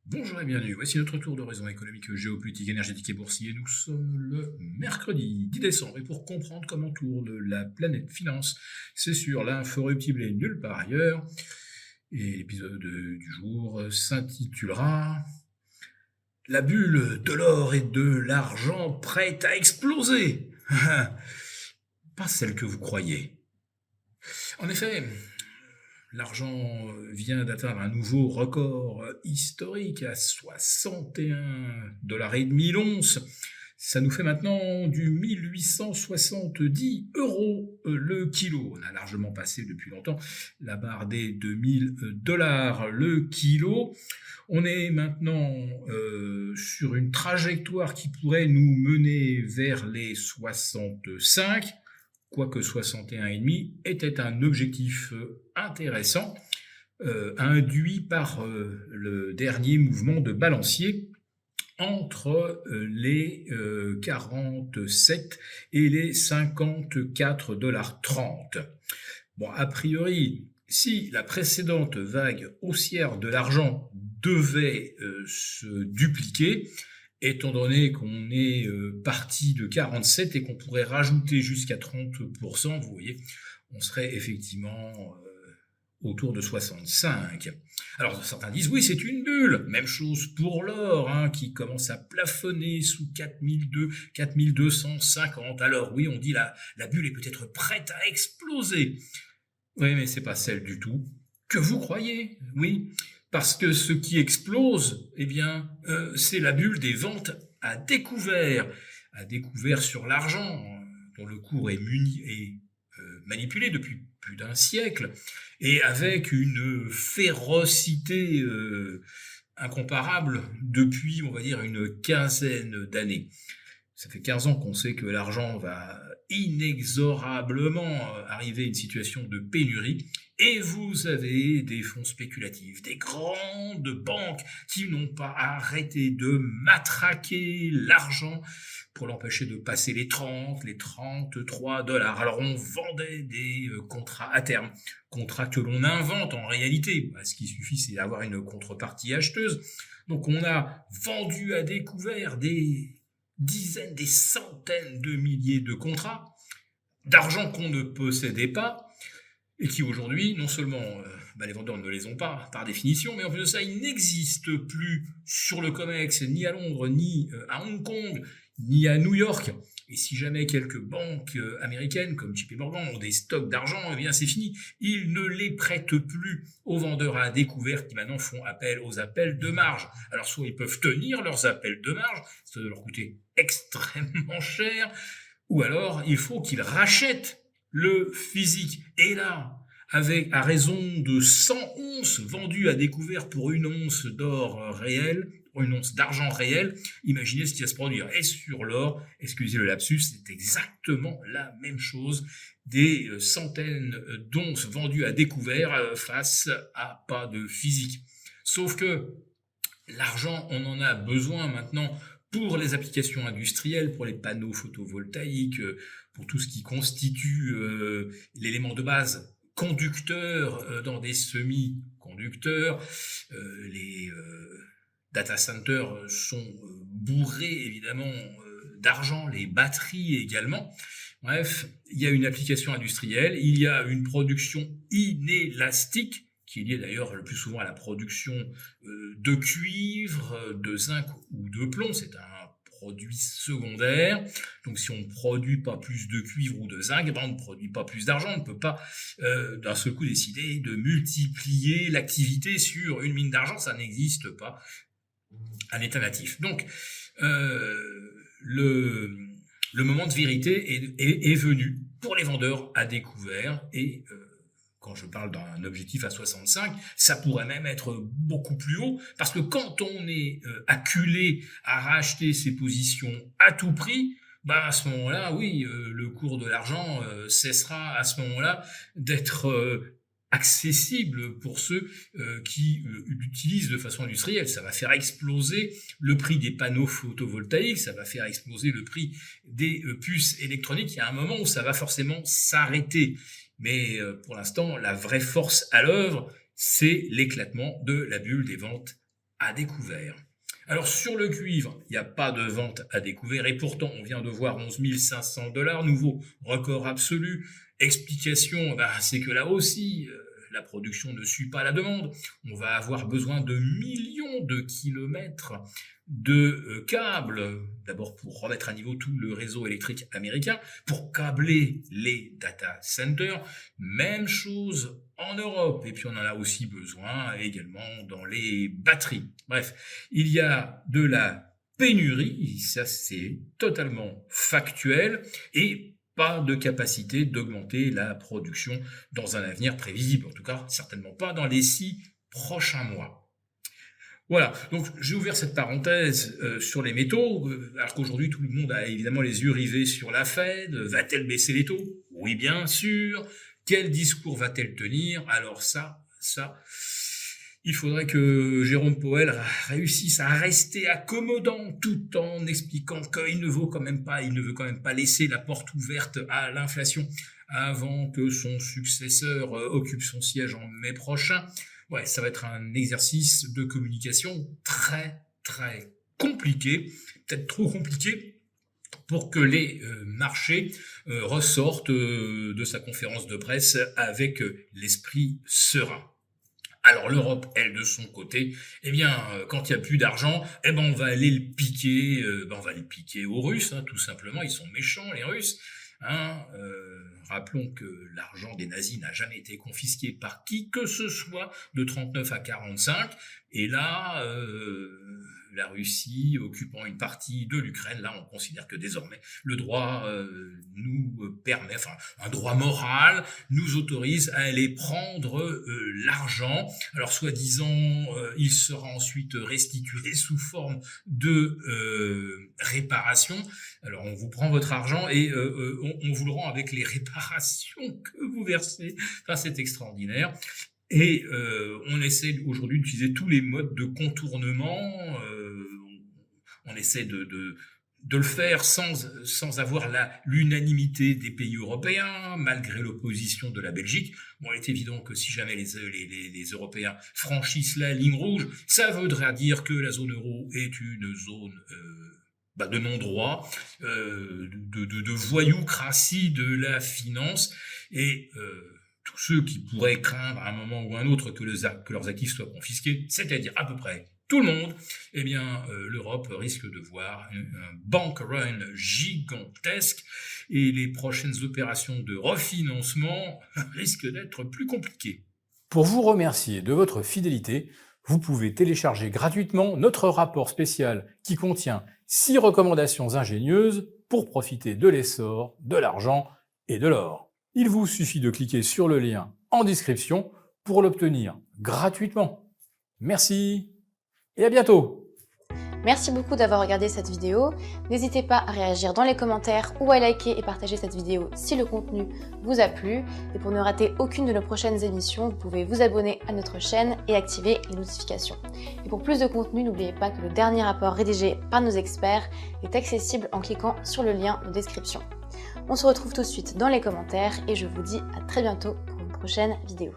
Bonjour et bienvenue, voici notre tour d'horizon économique, géopolitique, énergétique et boursier. Nous sommes le mercredi 10 décembre et pour comprendre comment tourne la planète finance, c'est sur l'inforruptible et nulle part ailleurs. Et l'épisode du jour s'intitulera La bulle de l'or et de l'argent prête à exploser. Pas celle que vous croyez. En effet, l'argent vient d'atteindre un nouveau record historique à 61,5 $ l'once. Ça nous fait maintenant du 1870 euros le kilo. On a largement passé depuis longtemps la barre des 2000 $ le kilo. On est maintenant sur une trajectoire qui pourrait nous mener vers les 65, quoique 61,5 était un objectif intéressant, induit par le dernier mouvement de balancier entre les 47 et les 54,30 $. Bon, a priori, si la précédente vague haussière de l'argent devait se dupliquer, étant donné qu'on est parti de 47 et qu'on pourrait rajouter jusqu'à 30%, vous voyez, on serait effectivement autour de 65. Alors certains disent oui, c'est une bulle. Même chose pour l'or, qui commence à plafonner sous 4002, 4250. Alors oui, on dit la bulle est peut-être prête à exploser. Oui, mais c'est pas celle du tout que vous croyez, oui. Parce que ce qui explose, eh bien, c'est la bulle des ventes à découvert sur l'argent, dont le cours est manipulé depuis plus d'un siècle, et avec une férocité incomparable depuis, on va dire, une quinzaine d'années. Ça fait 15 ans qu'on sait que l'argent va inexorablement arriver à une situation de pénurie. Et vous avez des fonds spéculatifs, des grandes banques qui n'ont pas arrêté de matraquer l'argent pour l'empêcher de passer les 30, les 33 $. Alors on vendait des contrats à terme, contrats que l'on invente en réalité. Ce qui suffit, c'est d'avoir une contrepartie acheteuse. Donc on a vendu à découvert des dizaines, des centaines de milliers de contrats d'argent qu'on ne possédait pas et qui aujourd'hui, non seulement les vendeurs ne les ont pas par définition, mais en plus de ça, ils n'existent plus sur le COMEX, ni à Londres, ni à Hong Kong, ni à New York. Et si jamais quelques banques américaines comme JP Morgan ont des stocks d'argent, eh bien c'est fini. Ils ne les prêtent plus aux vendeurs à découvert qui maintenant font appel aux appels de marge. Alors soit ils peuvent tenir leurs appels de marge, ça doit leur coûter extrêmement cher, ou alors il faut qu'ils rachètent le physique. Et là, à raison de 100 onces vendues à découvert pour une once d'or réel, pour une once d'argent réel, imaginez ce qui va se produire. Et sur l'or, excusez le lapsus, c'est exactement la même chose. Des centaines d'onces vendues à découvert face à pas de physique. Sauf que l'argent, on en a besoin maintenant pour les applications industrielles, pour les panneaux photovoltaïques, pour tout ce qui constitue l'élément de base conducteur dans des semi-conducteurs. Les data centers sont bourrés évidemment d'argent, les batteries également. Bref, il y a une application industrielle, il y a une production inélastique qui est lié d'ailleurs le plus souvent à la production de cuivre, de zinc ou de plomb. C'est un produit secondaire. Donc si on ne produit pas plus de cuivre ou de zinc, on ne produit pas plus d'argent. On ne peut pas d'un seul coup décider de multiplier l'activité sur une mine d'argent. Ça n'existe pas à l'état natif. Donc le moment de vérité est venu pour les vendeurs à découvert et quand je parle d'un objectif à 65, ça pourrait même être beaucoup plus haut, parce que quand on est acculé à racheter ses positions à tout prix, à ce moment-là, oui, le cours de l'argent cessera à ce moment-là d'être accessible pour ceux qui l'utilisent de façon industrielle. Ça va faire exploser le prix des panneaux photovoltaïques, ça va faire exploser le prix des puces électroniques. Il y a un moment où ça va forcément s'arrêter. Mais pour l'instant, la vraie force à l'œuvre, c'est l'éclatement de la bulle des ventes à découvert. Alors sur le cuivre, il n'y a pas de vente à découvert et pourtant on vient de voir 11 500 $, nouveau record absolu. Explication, c'est que là aussi, la production ne suit pas la demande. On va avoir besoin de millions de kilomètres de câbles, d'abord pour remettre à niveau tout le réseau électrique américain, pour câbler les data centers. Même chose en Europe, et puis on en a aussi besoin également dans les batteries. Bref, il y a de la pénurie, ça c'est totalement factuel, et pas de capacité d'augmenter la production dans un avenir prévisible, en tout cas certainement pas dans les 6 prochains mois. Voilà, donc j'ai ouvert cette parenthèse sur les métaux, alors qu'aujourd'hui tout le monde a évidemment les yeux rivés sur la Fed. Va-t-elle baisser les taux? Oui, bien sûr. Quel discours va-t-elle tenir? Alors ça, il faudrait que Jérôme Powell réussisse à rester accommodant tout en expliquant qu'il ne veut quand même pas laisser la porte ouverte à l'inflation avant que son successeur occupe son siège en mai prochain. Ouais, ça va être un exercice de communication très, très compliqué, peut-être trop compliqué pour que les marchés ressortent de sa conférence de presse avec l'esprit serein. Alors l'Europe, elle, de son côté, quand il n'y a plus d'argent, on va aller le piquer, aux Russes, tout simplement. Ils sont méchants, les Russes. Rappelons que l'argent des nazis n'a jamais été confisqué par qui que ce soit de 39 à 45. Et là, la Russie occupant une partie de l'Ukraine, là on considère que désormais le droit nous permet, un droit moral nous autorise à aller prendre l'argent. Alors soi-disant, il sera ensuite restitué sous forme de réparation. Alors on vous prend votre argent et on vous le rend avec les réparations que vous versez. C'est extraordinaire. Et on essaie aujourd'hui d'utiliser tous les modes de contournement. On essaie de le faire sans avoir l'unanimité des pays européens, malgré l'opposition de la Belgique. Bon, il est évident que si jamais les Européens franchissent la ligne rouge, ça voudra dire que la zone euro est une zone de non-droit, de voyoucratie de la finance, et tous ceux qui pourraient craindre à un moment ou à un autre que leurs actifs soient confisqués, c'est-à-dire à peu près tout le monde, l'Europe risque de voir un bank run gigantesque et les prochaines opérations de refinancement risquent d'être plus compliquées. Pour vous remercier de votre fidélité, vous pouvez télécharger gratuitement notre rapport spécial qui contient 6 recommandations ingénieuses pour profiter de l'essor, de l'argent et de l'or. Il vous suffit de cliquer sur le lien en description pour l'obtenir gratuitement. Merci et à bientôt! Merci beaucoup d'avoir regardé cette vidéo. N'hésitez pas à réagir dans les commentaires ou à liker et partager cette vidéo si le contenu vous a plu. Et pour ne rater aucune de nos prochaines émissions, vous pouvez vous abonner à notre chaîne et activer les notifications. Et pour plus de contenu, n'oubliez pas que le dernier rapport rédigé par nos experts est accessible en cliquant sur le lien de description. On se retrouve tout de suite dans les commentaires et je vous dis à très bientôt pour une prochaine vidéo.